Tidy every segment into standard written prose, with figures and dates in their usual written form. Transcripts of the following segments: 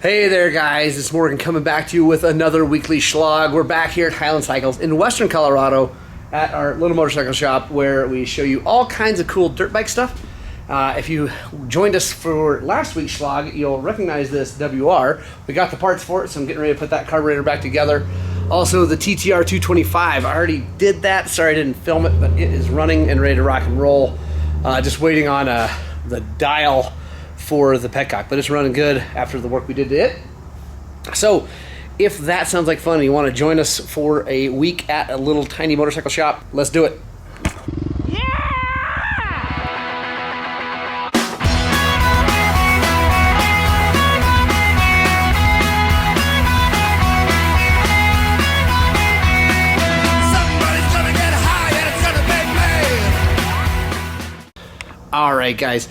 Hey there guys, it's Morgan coming back to you with another weekly Shlog. We're back here at Highland Cycles in Western Colorado at our little motorcycle shop where we show you all kinds of cool dirt bike stuff. If you joined us for last week's Shlog, you'll recognize this WR. We got the parts for it, so I'm getting ready to put that carburetor back together. Also the TTR 225, I already did that. Sorry I didn't film it, but it is running and ready to rock and roll. Just waiting on the dial for the petcock, but it's running good after the work we did to it. So if that sounds like fun and you want to join us for a week at a little tiny motorcycle shop, let's do it. All right, guys.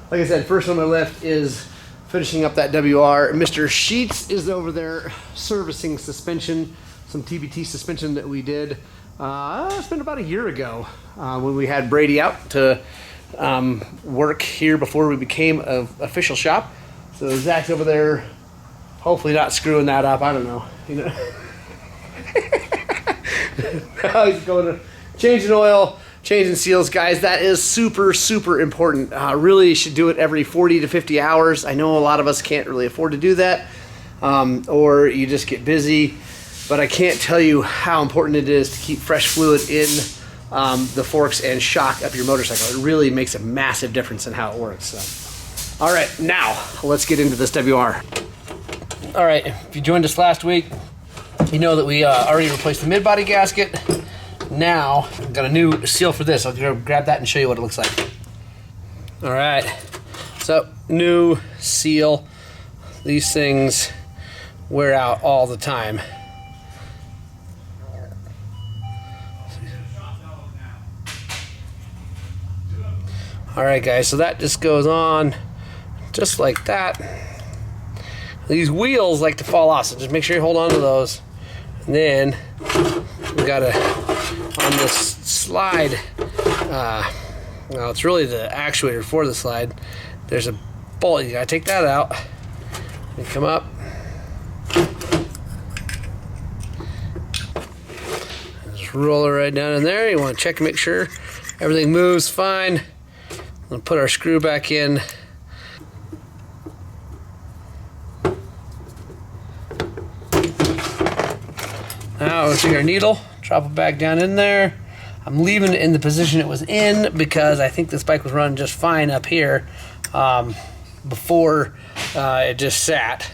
Like I said, first on my left is finishing up that WR. Mr. Sheets is over there servicing suspension, some TBT suspension that we did. It's been about a year ago when we had Brady out to work here before we became an official shop. So Zach's over there, hopefully not screwing that up. I don't know. You know, now he's going to changing oil. Changing seals, guys, that is super, super important. Really should do it every 40 to 50 hours. I know a lot of us can't really afford to do that, or you just get busy, but I can't tell you how important it is to keep fresh fluid in the forks and shock of your motorcycle. It really makes a massive difference in how it works. So. All right, now let's get into this WR. All right, if you joined us last week, you know that we already replaced the mid-body gasket. Now, I've got a new seal for this. I'll go grab that and show you what it looks like. All right, so new seal. These things wear out all the time. All right, guys, so that just goes on just like that. These wheels like to fall off, so just make sure you hold on to those. And then we gotta, on this slide, well, it's really the actuator for the slide. There's a bolt. You gotta take that out. You come up. Just roll it right down in there. You want to check and make sure everything moves fine. We'll put our screw back in. Now we'll take our needle, drop it back down in there. I'm leaving it in the position it was in because I think this bike was running just fine up here before it just sat.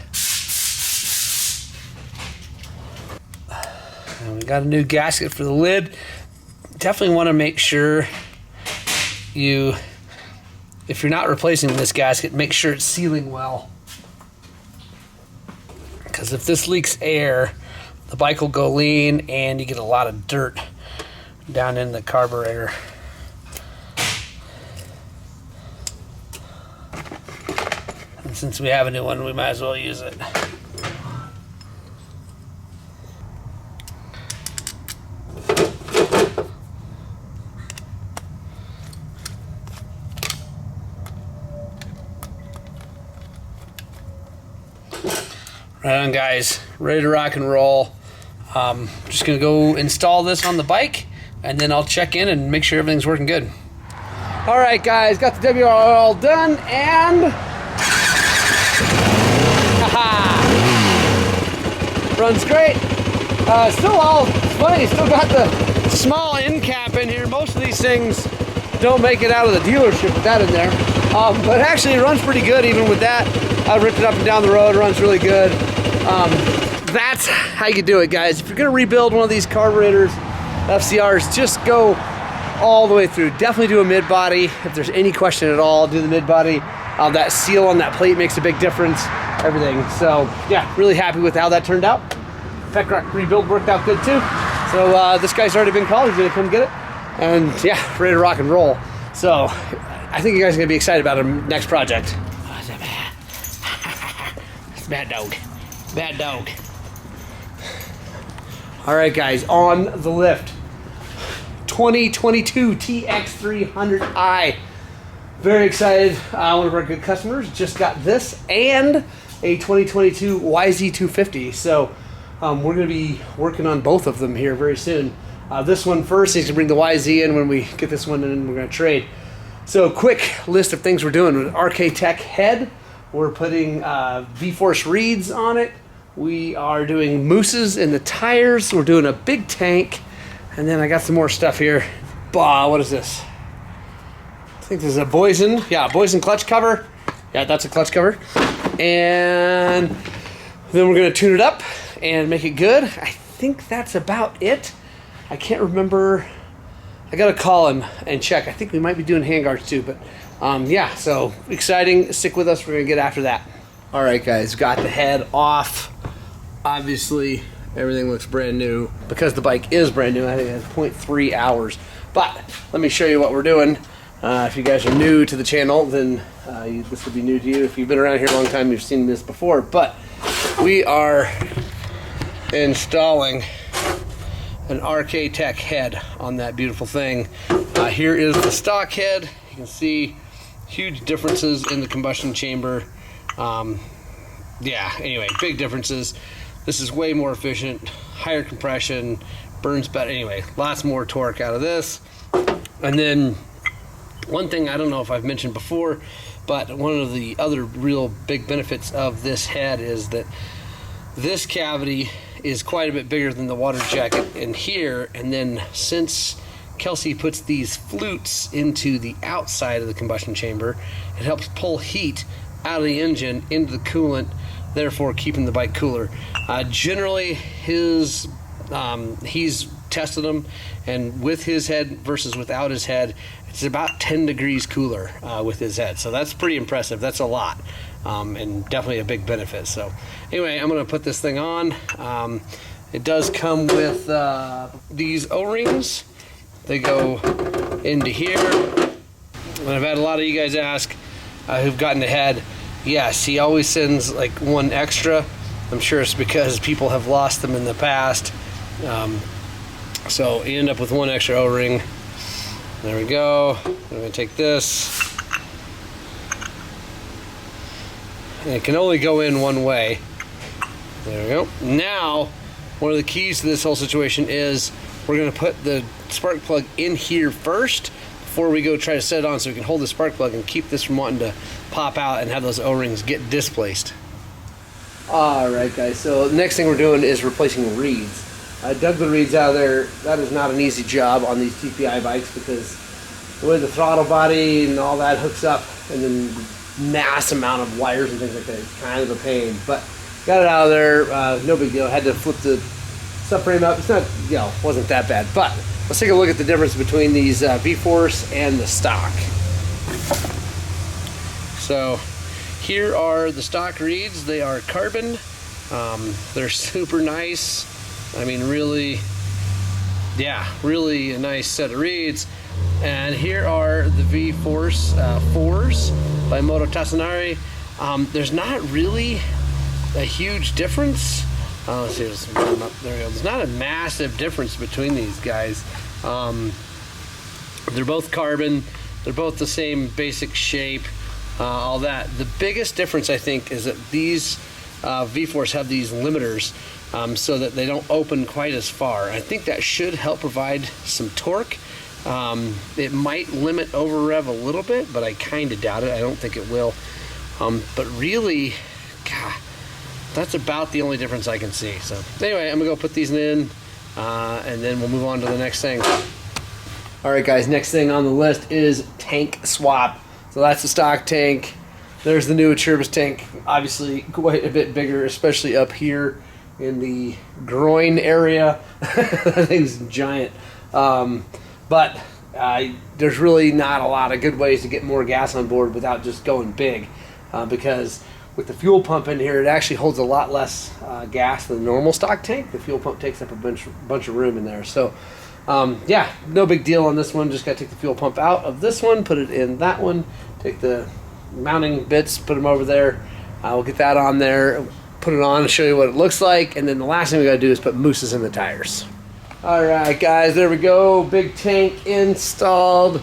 And we got a new gasket for the lid. Definitely want to make sure if you're not replacing this gasket, make sure it's sealing well. Because if this leaks air, the bike will go lean and you get a lot of dirt down in the carburetor. And since we have a new one, we might as well use it. Right on, guys, ready to rock and roll. Just gonna go install this on the bike and then I'll check in and make sure everything's working good. All right, guys, got the WR all done and runs great. Still all funny, still got the small end cap in here. Most of these things don't make it out of the dealership with that in there. But actually it runs pretty good even with that. I ripped it up and down the road, it runs really good. That's how you do it, guys. If you're gonna rebuild one of these carburetors, FCRs, just go all the way through. Definitely do a mid-body. If there's any question at all, do the mid-body. That seal on that plate makes a big difference, everything. So yeah, really happy with how that turned out. Petcock rebuild worked out good too. So this guy's already been called, he's gonna come get it. And yeah, ready to rock and roll. So I think you guys are gonna be excited about our next project. Bad dog. Bad dog. All right, guys, on the lift. 2022 TX300i. Very excited. One of our good customers just got this and a 2022 YZ250. So we're going to be working on both of them here very soon. This one first is to bring the YZ in. When we get this one in, we're going to trade. So quick list of things we're doing with RK Tech head. We're putting V-Force reeds on it. We are doing mooses in the tires. We're doing a big tank. And then I got some more stuff here. Bah, what is this? I think this is a Boysen. Yeah, Boysen clutch cover. Yeah, that's a clutch cover. And then we're going to tune it up and make it good. I think that's about it. I can't remember. I got to call him and check. I think we might be doing handguards too. But yeah, so exciting. Stick with us. We're going to get after that. All right, guys. Got the head off. Obviously, everything looks brand new. Because the bike is brand new, I think it has 0.3 hours. But let me show you what we're doing. If you guys are new to the channel, then this will be new to you. If you've been around here a long time, you've seen this before. But we are installing an RK Tech head on that beautiful thing. Here is the stock head. You can see huge differences in the combustion chamber. Yeah, anyway, big differences. This is way more efficient, higher compression, burns better. Anyway, lots more torque out of this. And then one thing I don't know if I've mentioned before, but one of the other real big benefits of this head is that this cavity is quite a bit bigger than the water jacket in here. And then since Kelsey puts these flutes into the outside of the combustion chamber, it helps pull heat out of the engine into the coolant, therefore keeping the bike cooler. Generally, he's tested them, and with his head versus without his head, it's about 10 degrees cooler with his head. So that's pretty impressive. That's a lot, and definitely a big benefit. So anyway, I'm going to put this thing on. It does come with these O-rings. They go into here. And I've had a lot of you guys ask who've gotten the head. Yes, he always sends like one extra. I'm sure it's because people have lost them in the past. So you end up with one extra O-ring. There we go. I'm going to take this. And it can only go in one way. There we go. Now, one of the keys to this whole situation is we're going to put the spark plug in here first before we go try to set it on, so we can hold the spark plug and keep this from wanting to pop out and have those O-rings get displaced. Alright guys, so the next thing we're doing is replacing reeds. I dug the reeds out of there. That is not an easy job on these TPI bikes because the way the throttle body and all that hooks up, and then mass amount of wires and things like that, it's kind of a pain. But got it out of there, no big deal. Had to flip the subframe up. It's not, you know, wasn't that bad. But let's take a look at the difference between these V-Force and the stock. So here are the stock reeds. They are carbon. They're super nice. I mean, really, yeah, really a nice set of reeds. And here are the V-Force 4s by Moto Tassanari. There's not really a huge difference. Let's see, there we go. There's not a massive difference between these guys. They're both carbon. They're both the same basic shape. All that. The biggest difference, I think, is that these V-Force have these limiters so that they don't open quite as far. I think that should help provide some torque. It might limit over rev a little bit, but I kind of doubt it. I don't think it will. But really, God, that's about the only difference I can see. So anyway, I'm gonna go put these in, and then we'll move on to the next thing. All right, guys. Next thing on the list is tank swap. So that's the stock tank. There's the new Turbis tank. Obviously, quite a bit bigger, especially up here in the groin area. That thing's giant. But there's really not a lot of good ways to get more gas on board without just going big, because with the fuel pump in here, it actually holds a lot less gas than the normal stock tank. The fuel pump takes up a bunch of room in there. So yeah, no big deal on this one. Just got to take the fuel pump out of this one, put it in that one, take the mounting bits, put them over there. We'll get that on there, put it on and show you what it looks like. And then the last thing we got to do is put mooses in the tires. All right, guys, there we go. Big tank installed,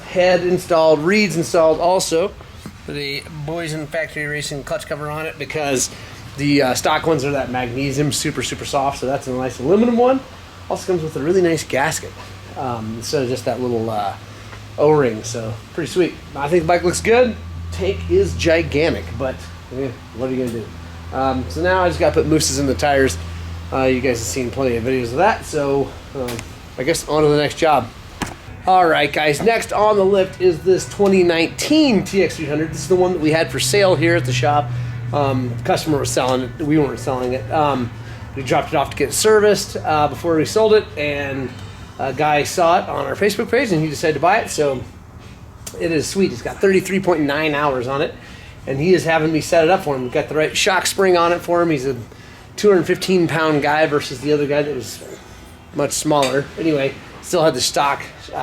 head installed, reeds installed also. the Boys in Factory Racing clutch cover on it because the stock ones are that magnesium, super soft, so that's a nice aluminum one. Also comes with a really nice gasket instead of just that little O-ring, so pretty sweet. I think the bike looks good. Tank is gigantic, but yeah, what are you gonna do? So now I just gotta put mooses in the tires. You guys have seen plenty of videos of that, so I guess on to the next job. Alright guys, next on the lift is this 2019 TX300. This is the one that we had for sale here at the shop. The customer was selling it, we weren't selling it. We dropped it off to get it serviced before we sold it, and a guy saw it on our Facebook page and he decided to buy it, so it is sweet. It's got 33.9 hours on it, and he is having me set it up for him. We've got the right shock spring on it for him. He's a 215-pound guy versus the other guy that was much smaller. Anyway, still had the stock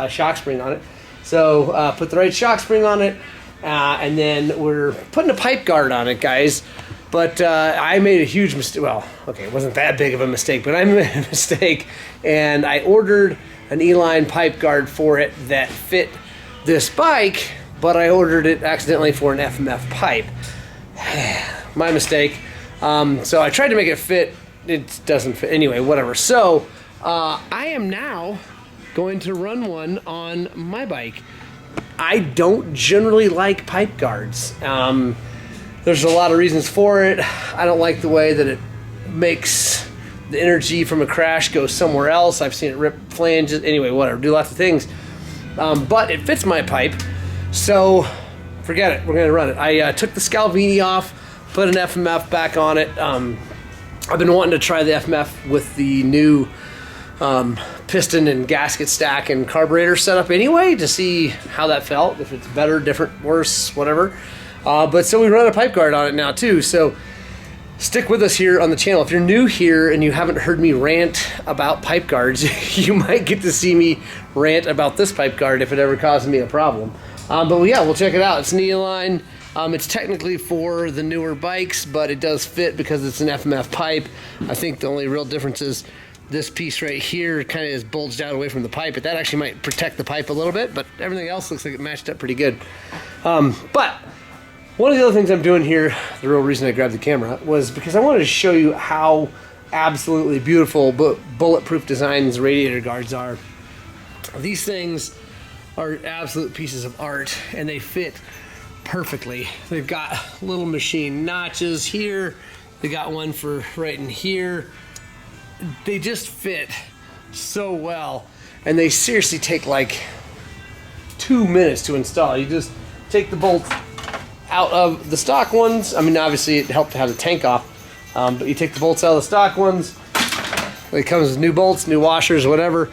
shock spring on it. So put the right shock spring on it, and then we're putting a pipe guard on it, guys. But I made a huge mistake. Well, okay, it wasn't that big of a mistake, but I made a mistake, and I ordered an E-line pipe guard for it that fit this bike, but I ordered it accidentally for an FMF pipe. My mistake. So I tried to make it fit. It doesn't fit. Anyway, whatever. So I am now going to run one on my bike. I don't generally like pipe guards. There's a lot of reasons for it. I don't like the way that it makes the energy from a crash go somewhere else. I've seen it rip flanges. Anyway, whatever. Do lots of things. But it fits my pipe, so forget it. We're going to run it. I took the Scalvini off, put an FMF back on it. I've been wanting to try the FMF with the new piston and gasket stack and carburetor setup anyway, to see how that felt, if it's better, different, worse, whatever. But so we run a pipe guard on it now too, so stick with us here on the channel. If you're new here and you haven't heard me rant about pipe guards, you might get to see me rant about this pipe guard if it ever causes me a problem. But yeah, we'll check it out. It's an E-line. It's technically for the newer bikes, but it does fit because it's an FMF pipe. I think the only real difference is this piece right here kind of is bulged out away from the pipe, but that actually might protect the pipe a little bit, but everything else looks like it matched up pretty good. But one of the other things I'm doing here, the real reason I grabbed the camera, was because I wanted to show you how absolutely beautiful bulletproof designs radiator guards are. These things are absolute pieces of art, and they fit perfectly. They've got little machine notches here. They got one for right in here. They just fit so well, and they seriously take like 2 minutes to install. You just take the bolts out of the stock ones. I mean, obviously it helped to have the tank off, but you take the bolts out of the stock ones. It comes with new bolts, new washers, whatever.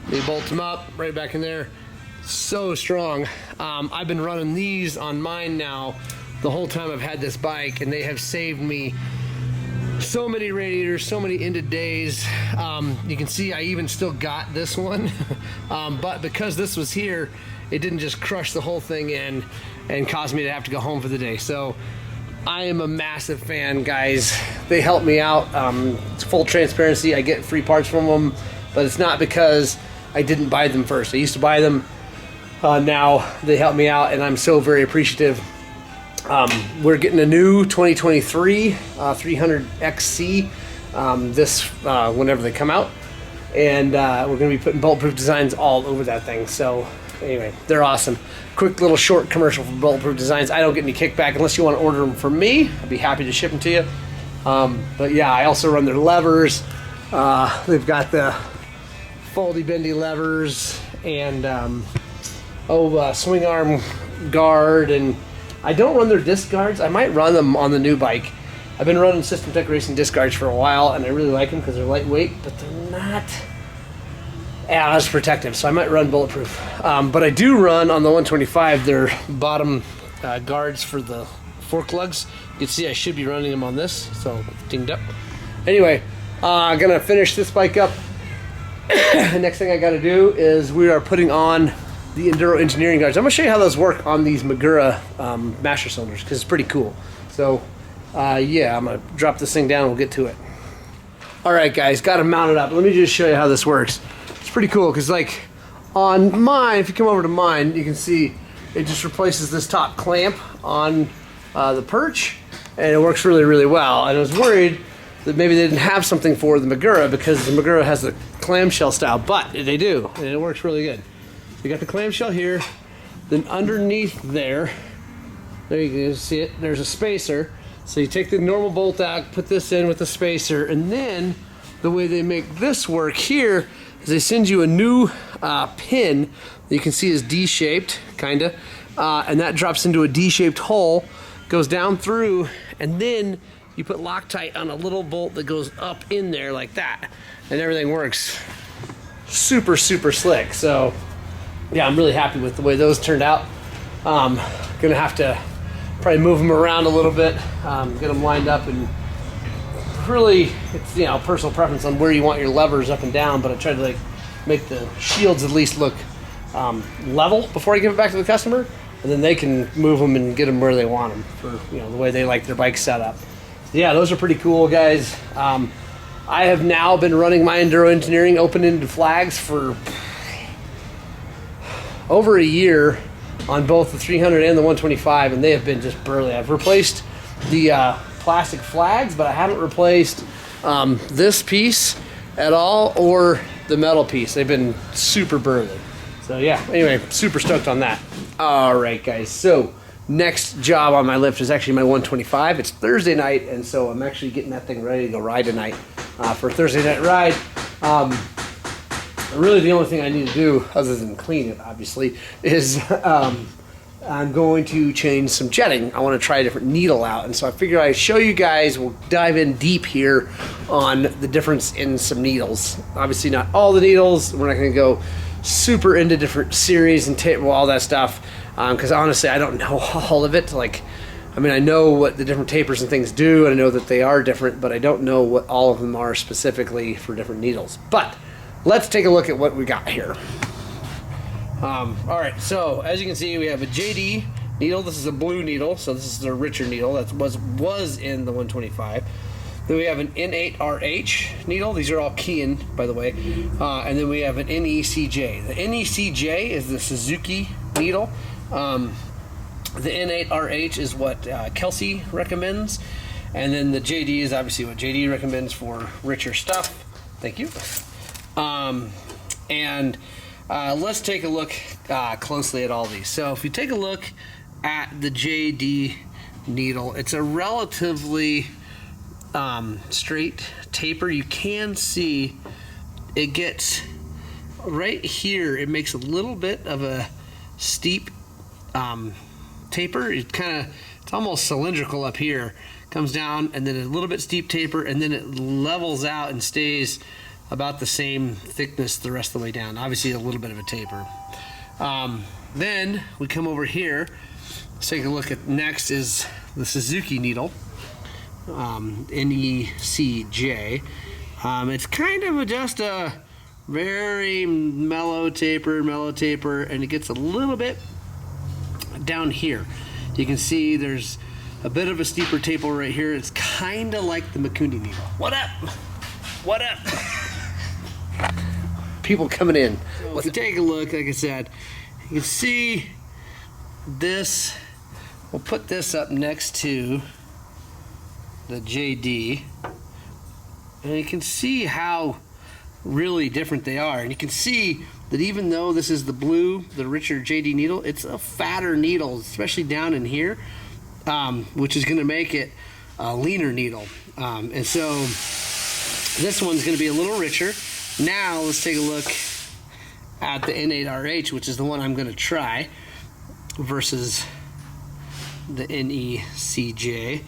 You bolt them up right back in there. So strong. I've been running these on mine now the whole time I've had this bike, and they have saved me so many radiators, so many ended days. You can see I even still got this one, but because this was here, it didn't just crush the whole thing in and cause me to have to go home for the day. So I am a massive fan, guys. They help me out. It's full transparency. I get free parts from them, but it's not because I didn't buy them first. I used to buy them. Now they help me out, and I'm so very appreciative. We're getting a new 2023 300XC whenever they come out, and we're going to be putting bulletproof designs all over that thing. So anyway, they're awesome. Quick little short commercial for bulletproof designs. I don't get any kickback unless you want to order them from me. I'd be happy to ship them to you. But yeah, I also run their levers. They've got the foldy bendy levers and swing arm guard, and I don't run their disc guards. I might run them on the new bike. I've been running System Tech Racing disc guards for a while, and I really like them because they're lightweight, but they're not as protective, so I might run bulletproof. But I do run on the 125 their bottom guards for the fork lugs. You can see I should be running them on this, so dinged up. Anyway, I'm gonna finish this bike up. The next thing I gotta do is we are putting on the Enduro engineering guards. I'm gonna show you how those work on these Magura master cylinders, because it's pretty cool. So yeah, I'm gonna drop this thing down and we'll get to it. All right guys, got to mount it up. Let me just show you how this works. It's pretty cool because like on mine, if you come over to mine, you can see it just replaces this top clamp on the perch, and it works really, really well. And I was worried that maybe they didn't have something for the Magura because the Magura has the clamshell style, but they do, and it works really good. You got the clamshell here, then underneath there you can see it, there's a spacer. So you take the normal bolt out, put this in with the spacer, and then the way they make this work here is they send you a new pin that you can see is D-shaped, kinda, and that drops into a D-shaped hole, goes down through, and then you put Loctite on a little bolt that goes up in there like that, and everything works super, super slick. So yeah, I'm really happy with the way those turned out. Gonna have to probably move them around a little bit, get them lined up, and really, it's, you know, personal preference on where you want your levers up and down, but I try to like make the shields at least look level before I give it back to the customer, and then they can move them and get them where they want them for, you know, the way they like their bike set up. So yeah, those are pretty cool, guys. I have now been running my Enduro Engineering open-ended flags for over a year on both the 300 and the 125, and they have been just burly. I've replaced the plastic flags, but I haven't replaced this piece at all or the metal piece. They've been super burly. So yeah, anyway, super stoked on that. All right, guys, so next job on my lift is actually my 125. It's Thursday night, and so I'm actually getting that thing ready to go ride tonight for a Thursday night ride. Really the only thing I need to do, other than clean it, obviously, is I'm going to change some jetting. I want to try a different needle out, and so I figured I'd show you guys. We'll dive in deep here on the difference in some needles. Obviously not all the needles. We're not going to go super into different series and tape, well, all that stuff, because honestly I don't know all of it. Like, I mean, I know what the different tapers and things do, and I know that they are different, but I don't know what all of them are specifically for different needles. But let's take a look at what we got here. All right, so as you can see, we have a JD needle. This is a blue needle, so this is the richer needle that was in the 125. Then we have an N8RH needle. These are all Keihin, by the way. And then we have an NECJ. The NECJ is the Suzuki needle. The N8RH is what Kelsey recommends. And then the JD is obviously what JD recommends for richer stuff. Thank you. Let's take a look closely at all these. So if you take a look at the JD needle, it's a relatively straight taper. You can see it gets right here, it makes a little bit of a steep taper. It's almost cylindrical up here, comes down, and then a little bit steep taper, and then it levels out and stays about the same thickness the rest of the way down. Obviously a little bit of a taper. Then we come over here. Let's take a look at, next is the Suzuki needle, NECJ. It's kind of just a very mellow taper, and it gets a little bit down here. You can see there's a bit of a steeper taper right here. It's kind of like the Makundi needle. What up? What up? People coming in. So if you take a look, like I said, you can see this. We'll put this up next to the JD, and you can see how really different they are. And you can see that even though this is the blue, the richer JD needle, it's a fatter needle, especially down in here, which is going to make it a leaner needle. And so this one's going to be a little richer. Now let's take a look at the N8RH, which is the one I'm going to try, versus the NECJ.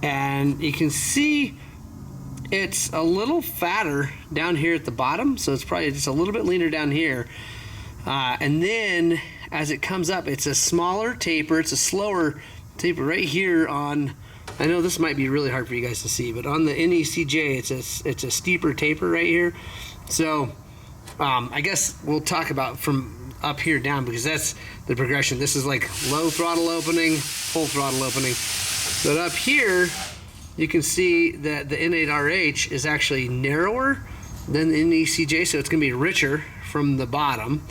And you can see it's a little fatter down here at the bottom, so it's probably just a little bit leaner down here. And then as it comes up, it's a smaller taper, it's a slower taper right here on, I know this might be really hard for you guys to see, but on the NECJ, it's a steeper taper right here. So I guess we'll talk about from up here down, because that's the progression. This is like low throttle opening, full throttle opening. But up here, you can see that the N8RH is actually narrower than the NECJ, so it's going to be richer from the bottom.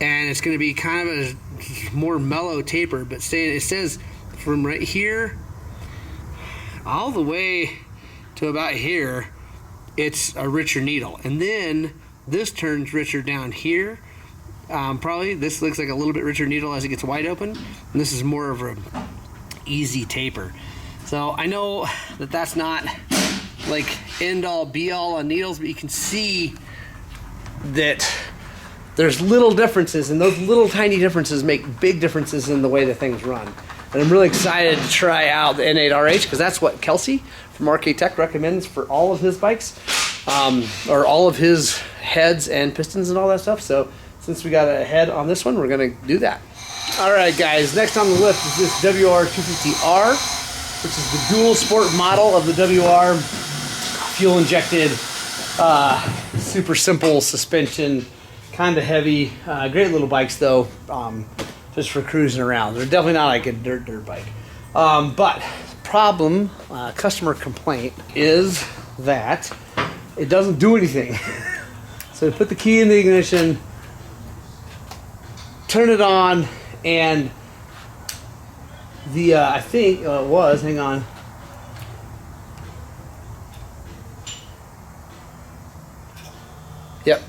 And it's going to be kind of a more mellow taper, but it says from right here all the way to about here, it's a richer needle. And then this turns richer down here. Probably this looks like a little bit richer needle as it gets wide open. And this is more of a easy taper. So I know that that's not like end all be all on needles, but you can see that there's little differences, and those little tiny differences make big differences in the way that things run. And I'm really excited to try out the N8RH, because that's what Kelsey from RK Tech recommends for all of his bikes, or all of his heads and pistons and all that stuff. So since we got a head on this one, we're gonna do that. All right, guys, next on the list is this WR250R, which is the dual sport model of the WR, fuel injected, super simple suspension, kind of heavy, great little bikes though, just for cruising around. They're definitely not like a dirt bike. But problem, customer complaint is that it doesn't do anything. So put the key in the ignition, turn it on, and the, I think it was, hang on. Yep.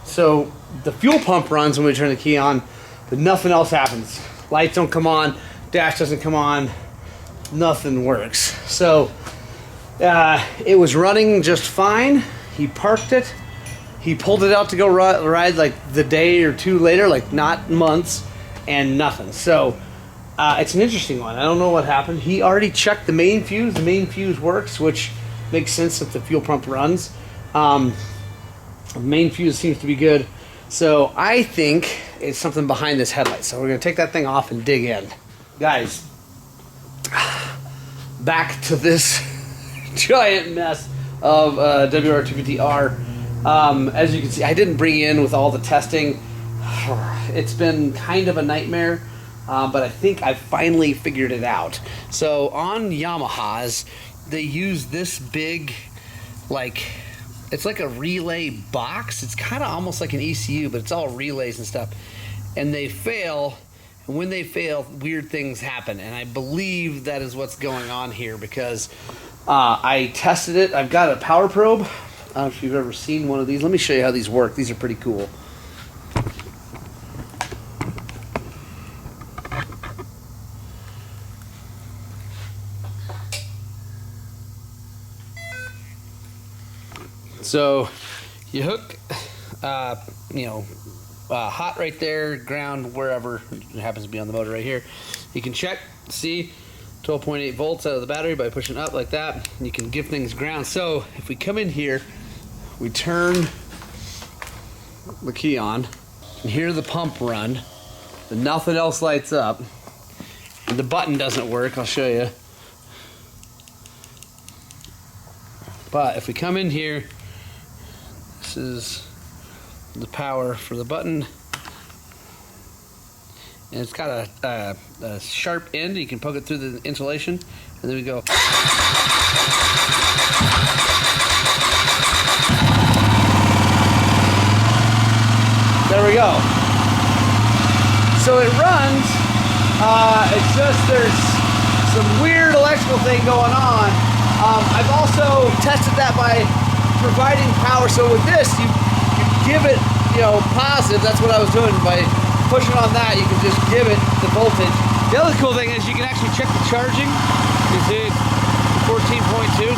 So the fuel pump runs when we turn the key on, but nothing else happens. Lights don't come on, dash doesn't come on, nothing works. So it was running just fine. He parked it. He pulled it out to go ride like the day or two later, like not months, and nothing. So it's an interesting one. I don't know what happened. He already checked the main fuse. The main fuse works, which makes sense if the fuel pump runs. The main fuse seems to be good. So I think it's something behind this headlight. So we're gonna take that thing off and dig in. Guys, back to this giant mess of WR250R. As you can see, I didn't bring in with all the testing. It's been kind of a nightmare, but I think I finally figured it out. So on Yamahas, they use this big, like, it's like a relay box. It's kind of almost like an ECU, but it's all relays and stuff. And they fail, and when they fail, weird things happen. And I believe that is what's going on here, because I tested it. I've got a power probe. I don't know if you've ever seen one of these. Let me show you how these work. These are pretty cool. So you hook, hot right there, ground wherever, it happens to be on the motor right here. You can check, see 12.8 volts out of the battery by pushing up like that. You can give things ground. So if we come in here, we turn the key on, and hear the pump run, and nothing else lights up, and the button doesn't work. I'll show you. But if we come in here, this is the power for the button, and it's got a sharp end. You can poke it through the insulation, and then we go. There we go. So it runs. It's just there's some weird electrical thing going on. I've also tested that by providing power. So with this, you give it, positive. That's what I was doing. By pushing on that, you can just give it the voltage. The other cool thing is you can actually check the charging. You see it's 14.2,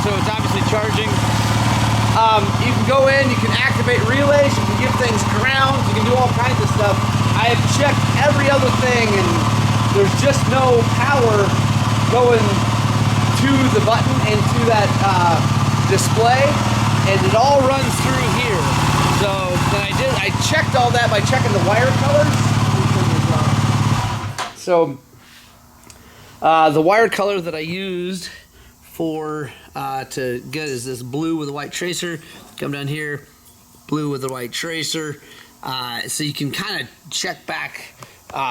so it's obviously charging. You can go in, you can activate relays, you can give things ground, you can do all kinds of stuff. I have checked every other thing, and there's just no power going to the button and to that display, and it all runs through here. So then I checked all that by checking the wire colors. So the wire color that I used for to get is this blue with a white tracer. Come down here, blue with a white tracer. So you can kind of check back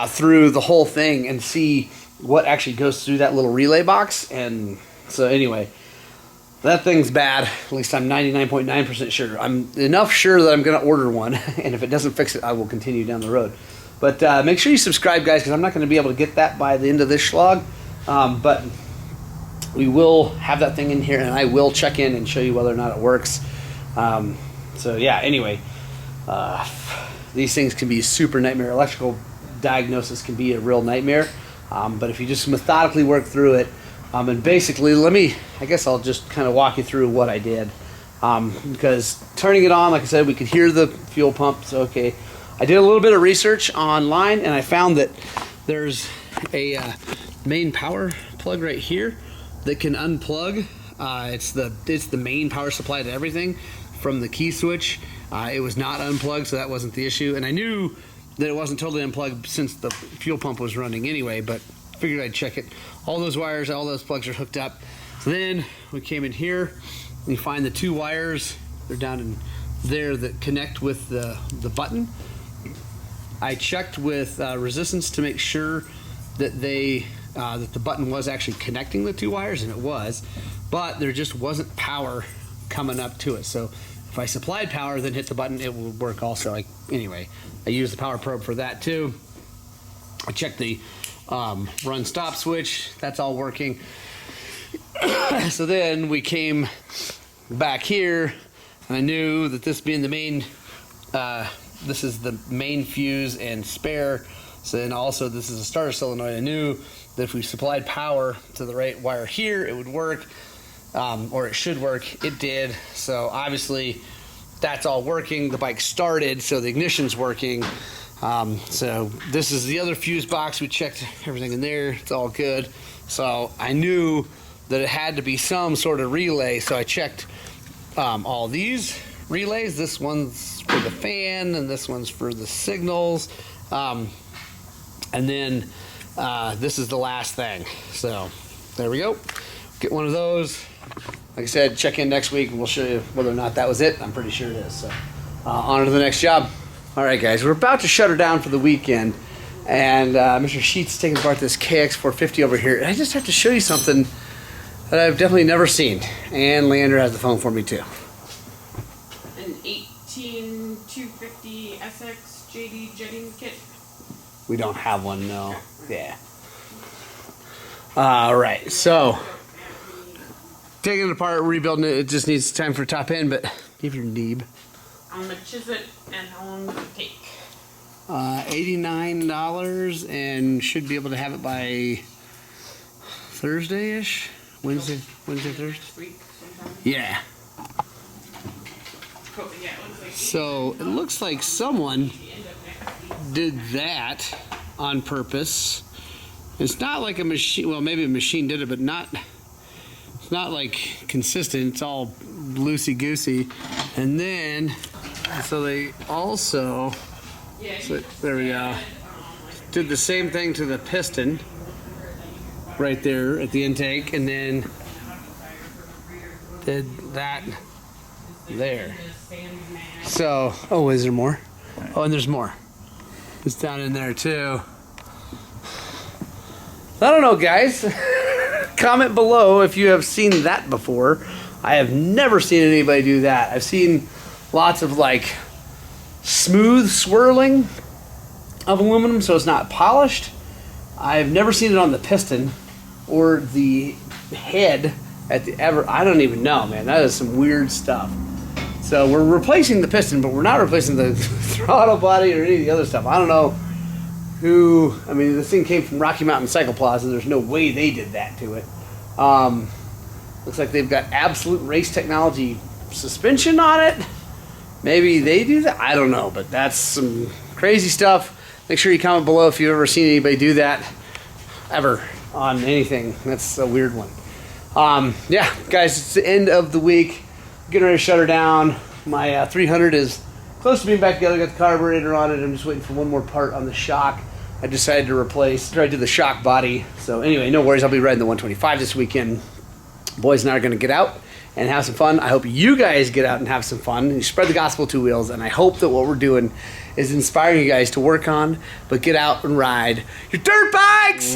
through the whole thing and see what actually goes through that little relay box. And so anyway, that thing's bad. At least I'm 99.9% sure. I'm enough sure that I'm going to order one, and if it doesn't fix it, I will continue down the road. But make sure you subscribe, guys, because I'm not going to be able to get that by the end of this Shlog. But we will have that thing in here, and I will check in and show you whether or not it works. So yeah, anyway, these things can be super nightmare. Electrical diagnosis can be a real nightmare. But if you just methodically work through it, and basically, I guess I'll just kind of walk you through what I did. Because turning it on, like I said, we could hear the fuel pump, so okay. I did a little bit of research online, and I found that there's a main power plug right here that can unplug. It's the main power supply to everything from the key switch. It was not unplugged, so that wasn't the issue. And I knew that it wasn't totally unplugged since the fuel pump was running anyway, but figured I'd check it. All those wires, all those plugs are hooked up. So then we came in here, and you find the 2 wires. They're down in there that connect with the button. I checked with resistance to make sure that that the button was actually connecting the 2 wires, and it was, but there just wasn't power coming up to it. So if I supplied power, then hit the button, it would work also. Anyway, I used the power probe for that too. I checked the run stop switch, that's all working. So then we came back here, and I knew that this being the main, this is the main fuse and spare. So then also this is a starter solenoid. I knew that if we supplied power to the right wire here, it would work, or it should work. It did. So obviously that's all working. The bike started, so the ignition's working. So this is the other fuse box. We checked everything in there. It's all good. So I knew that it had to be some sort of relay. So I checked all these relays. This one's for the fan, and this one's for the signals. And then this is the last thing. So there we go. Get one of those. Like I said, check in next week and we'll show you whether or not that was it. I'm pretty sure it is. So on to the next job. All right, guys, we're about to shut her down for the weekend. And Mr. Sheets taking apart this KX450 over here. And I just have to show you something that I've definitely never seen. And Leander has the phone for me too. An 18250 SX JD jetting kit. We don't have one, no. Yeah. All right, so taking it apart, rebuilding it. It just needs time for top end, but give your Neeb. How much is it, and how long does it take? $89, and should be able to have it by Thursday-ish, Wednesday, Thursday. Next week sometime? Yeah. Cool. Yeah, it looks like So it looks like someone did that on purpose. It's not like a machine. Well, maybe a machine did it, but not. It's not like consistent. It's all loosey goosey. And then, so they also. So there we go. Did the same thing to the piston right there at the intake, and then did that there. So, oh, is there more? Oh, and there's more. It's down in there too. I don't know, guys. Comment below if you have seen that before. I have never seen anybody do that. I've seen lots of like smooth swirling of aluminum so it's not polished. I've never seen it on the piston or the head at the I don't even know, man. That is some weird stuff. So we're replacing the piston, but we're not replacing the throttle body or any of the other stuff. I don't know who, I mean, this thing came from Rocky Mountain Cycle Plaza. There's no way they did that to it. Looks like they've got Absolute Race Technology suspension on it. Maybe they do that. I don't know, but that's some crazy stuff. Make sure you comment below if you've ever seen anybody do that ever on anything. That's a weird one. Yeah, guys, it's the end of the week. Getting ready to shut her down. My 300 is close to being back together. Got the carburetor on it. I'm just waiting for one more part on the shock. I decided to replace, I did the shock body. So anyway, no worries. I'll be riding the 125 this weekend. Boys and I are going to get out and have some fun. I hope you guys get out and have some fun. And you spread the gospel 2 wheels. And I hope that what we're doing is inspiring you guys to work on, but get out and ride your dirt bikes!